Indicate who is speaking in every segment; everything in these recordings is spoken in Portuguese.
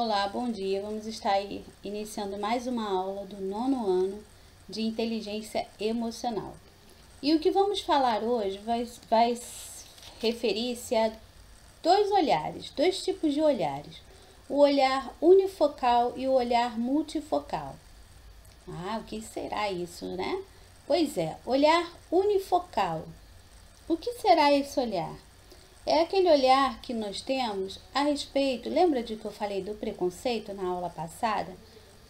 Speaker 1: Olá, bom dia. Vamos estar aí iniciando mais uma aula do 9º ano de inteligência emocional. E o que vamos falar hoje vai referir-se a dois olhares, dois tipos de olhares. O olhar unifocal e o olhar multifocal. O que será isso, né? Pois é, olhar unifocal. O que será esse olhar? É aquele olhar que nós temos a respeito, lembra de que eu falei do preconceito na aula passada?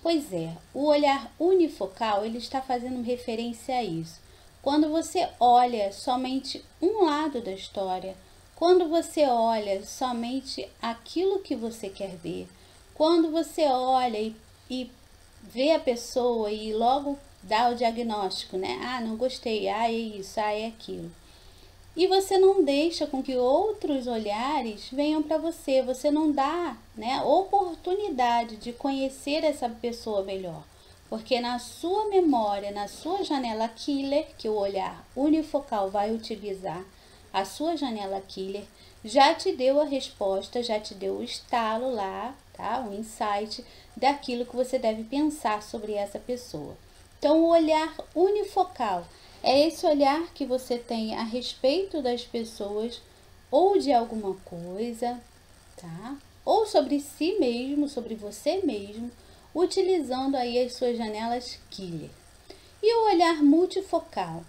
Speaker 1: Pois é, o olhar unifocal, ele está fazendo referência a isso. Quando você olha somente um lado da história, quando você olha somente aquilo que você quer ver, quando você olha e vê a pessoa e logo dá o diagnóstico, né? Não gostei, é isso, é aquilo. E você não deixa com que outros olhares venham para você. Você não dá, né, oportunidade de conhecer essa pessoa melhor. Porque na sua memória, na sua janela killer, que o olhar unifocal vai utilizar, a sua janela killer já te deu a resposta, já te deu o estalo lá, tá? O insight daquilo que você deve pensar sobre essa pessoa. Então, o olhar unifocal é esse olhar que você tem a respeito das pessoas ou de alguma coisa, tá? Ou sobre si mesmo, sobre você mesmo, utilizando aí as suas janelas killer. E o olhar multifocal?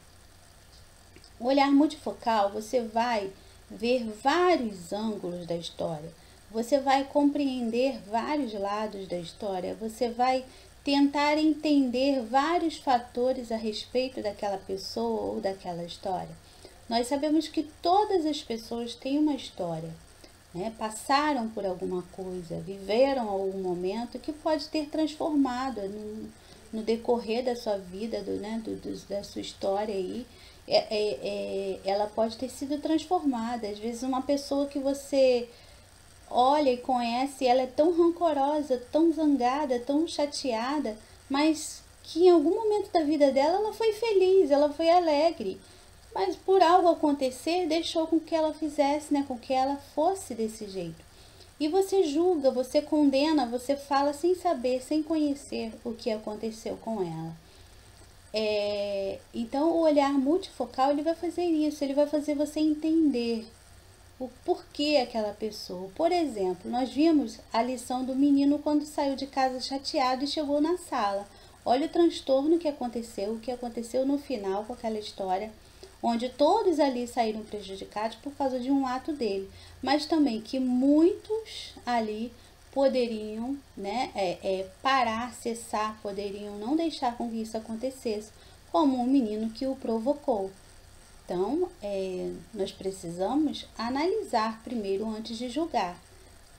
Speaker 1: O olhar multifocal, você vai ver vários ângulos da história. Você vai compreender vários lados da história. Você vai tentar entender vários fatores a respeito daquela pessoa ou daquela história. Nós sabemos que todas as pessoas têm uma história, né? Passaram por alguma coisa, viveram algum momento que pode ter transformado no decorrer da sua vida, da sua história aí. Ela pode ter sido transformada. Às vezes uma pessoa que você olha e conhece, ela é tão rancorosa, tão zangada, tão chateada, mas que em algum momento da vida dela ela foi feliz, ela foi alegre, mas por algo acontecer deixou com que ela fizesse, né, com que ela fosse desse jeito. E você julga, você condena, você fala sem saber, sem conhecer o que aconteceu com ela. Então o olhar multifocal, ele vai fazer isso, ele vai fazer você entender o porquê aquela pessoa. Por exemplo, nós vimos a lição do menino quando saiu de casa chateado e chegou na sala. Olha o transtorno que aconteceu, o que aconteceu no final com aquela história, onde todos ali saíram prejudicados por causa de um ato dele, mas também que muitos ali poderiam, né, parar, cessar, poderiam não deixar com que isso acontecesse, como um menino que o provocou. Então, nós precisamos analisar primeiro antes de julgar,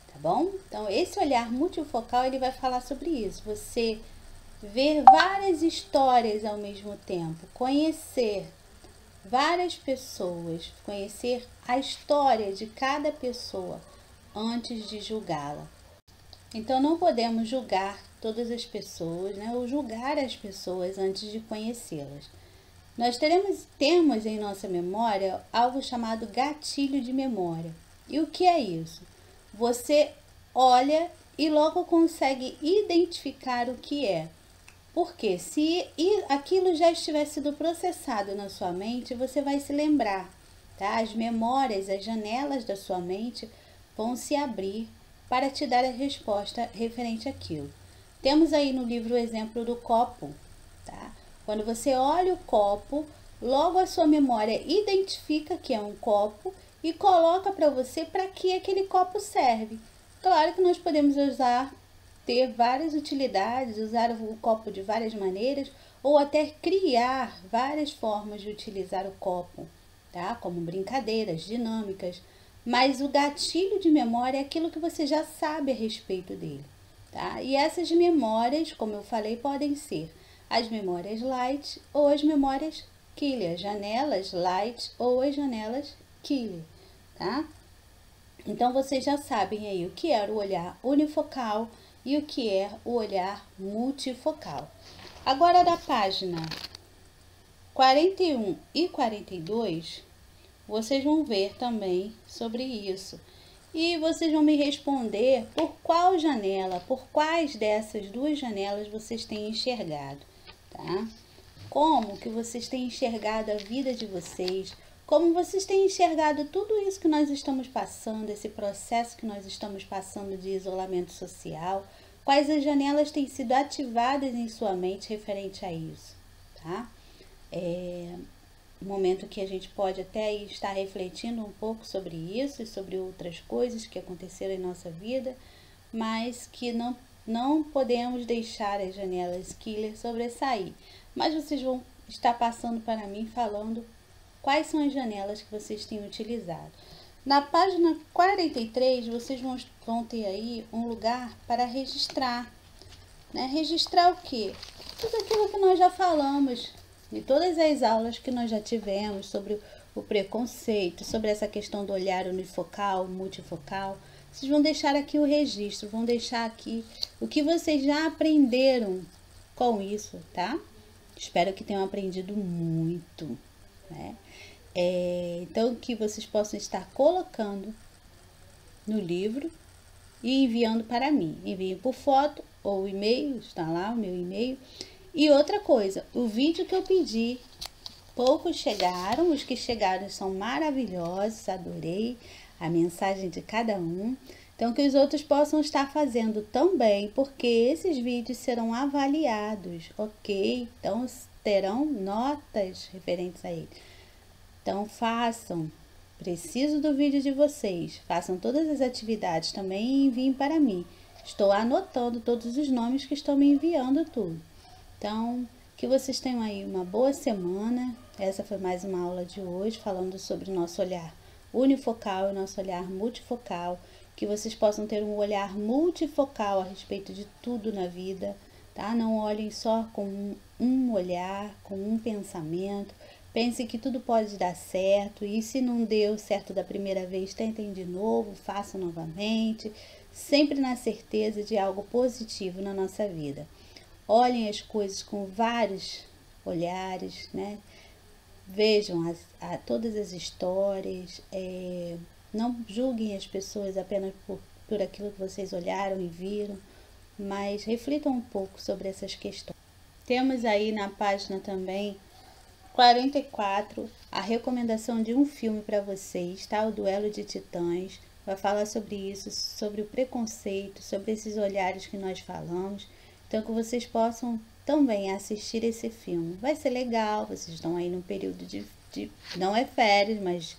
Speaker 1: tá bom? Então, esse olhar multifocal, ele vai falar sobre isso. Você ver várias histórias ao mesmo tempo, conhecer várias pessoas, conhecer a história de cada pessoa antes de julgá-la. Então, não podemos julgar todas as pessoas, né? Ou julgar as pessoas antes de conhecê-las. Nós temos em nossa memória algo chamado gatilho de memória. E o que é isso? Você olha e logo consegue identificar o que é. Porque se aquilo já estiver sido processado na sua mente, você vai se lembrar, tá? As memórias, as janelas da sua mente vão se abrir para te dar a resposta referente àquilo. Temos aí no livro o exemplo do copo, tá? Quando você olha o copo, logo a sua memória identifica que é um copo e coloca para você para que aquele copo serve. Claro que nós podemos ter várias utilidades, usar o copo de várias maneiras ou até criar várias formas de utilizar o copo, tá? Como brincadeiras dinâmicas, mas o gatilho de memória é aquilo que você já sabe a respeito dele, tá? E essas memórias, como eu falei, podem ser as memórias light ou as memórias killer, janelas light ou as janelas killer, tá? Então, vocês já sabem aí o que era o olhar unifocal e o que é o olhar multifocal. Agora, da página 41 e 42, vocês vão ver também sobre isso. E vocês vão me responder por qual janela, por quais dessas duas janelas vocês têm enxergado, tá? Como que vocês têm enxergado a vida de vocês, como vocês têm enxergado tudo isso que nós estamos passando, esse processo que nós estamos passando de isolamento social, quais as janelas têm sido ativadas em sua mente referente a isso, tá? Um momento que a gente pode até aí estar refletindo um pouco sobre isso e sobre outras coisas que aconteceram em nossa vida, mas que não podemos deixar as janelas killer sobressair. Mas vocês vão estar passando para mim falando quais são as janelas que vocês têm utilizado. Na página 43, vocês vão ter aí um lugar para registrar. Né? Registrar o quê? Tudo aquilo que nós já falamos, de todas as aulas que nós já tivemos sobre o preconceito, sobre essa questão do olhar unifocal, multifocal. Vocês vão deixar aqui o registro, vão deixar aqui o que vocês já aprenderam com isso, tá? Espero que tenham aprendido muito, né? Então, que vocês possam estar colocando no livro e enviando para mim. Enviem por foto ou e-mail, está lá o meu e-mail. E outra coisa, o vídeo que eu pedi, poucos chegaram, os que chegaram são maravilhosos, adorei a mensagem de cada um. Então, que os outros possam estar fazendo também, porque esses vídeos serão avaliados, ok? Então, terão notas referentes a ele. Então, façam. Preciso do vídeo de vocês. Façam todas as atividades também e enviem para mim. Estou anotando todos os nomes que estão me enviando tudo. Então, que vocês tenham aí uma boa semana. Essa foi mais uma aula de hoje, falando sobre o nosso olhar unifocal e o nosso olhar multifocal. Que vocês possam ter um olhar multifocal a respeito de tudo na vida, tá? Não olhem só com um olhar, com um pensamento. Pense que tudo pode dar certo e se não deu certo da primeira vez, tentem de novo, façam novamente, sempre na certeza de algo positivo na nossa vida. Olhem as coisas com vários olhares, né? Vejam todas as histórias, não julguem as pessoas apenas por aquilo que vocês olharam e viram, mas reflitam um pouco sobre essas questões. Temos aí na página também 44 a recomendação de um filme para vocês, tá? O Duelo de Titãs. Vai falar sobre isso, sobre o preconceito, sobre esses olhares que nós falamos. Então, que vocês possam também assistir esse filme. Vai ser legal, vocês estão aí num período de não é férias, mas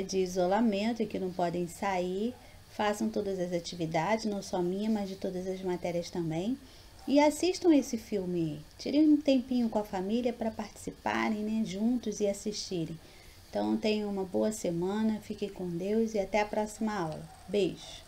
Speaker 1: de isolamento e que não podem sair. Façam todas as atividades, não só minha, mas de todas as matérias também. E assistam esse filme. Tirem um tempinho com a família para participarem, né, juntos e assistirem. Então, tenham uma boa semana, fiquem com Deus e até a próxima aula. Beijo!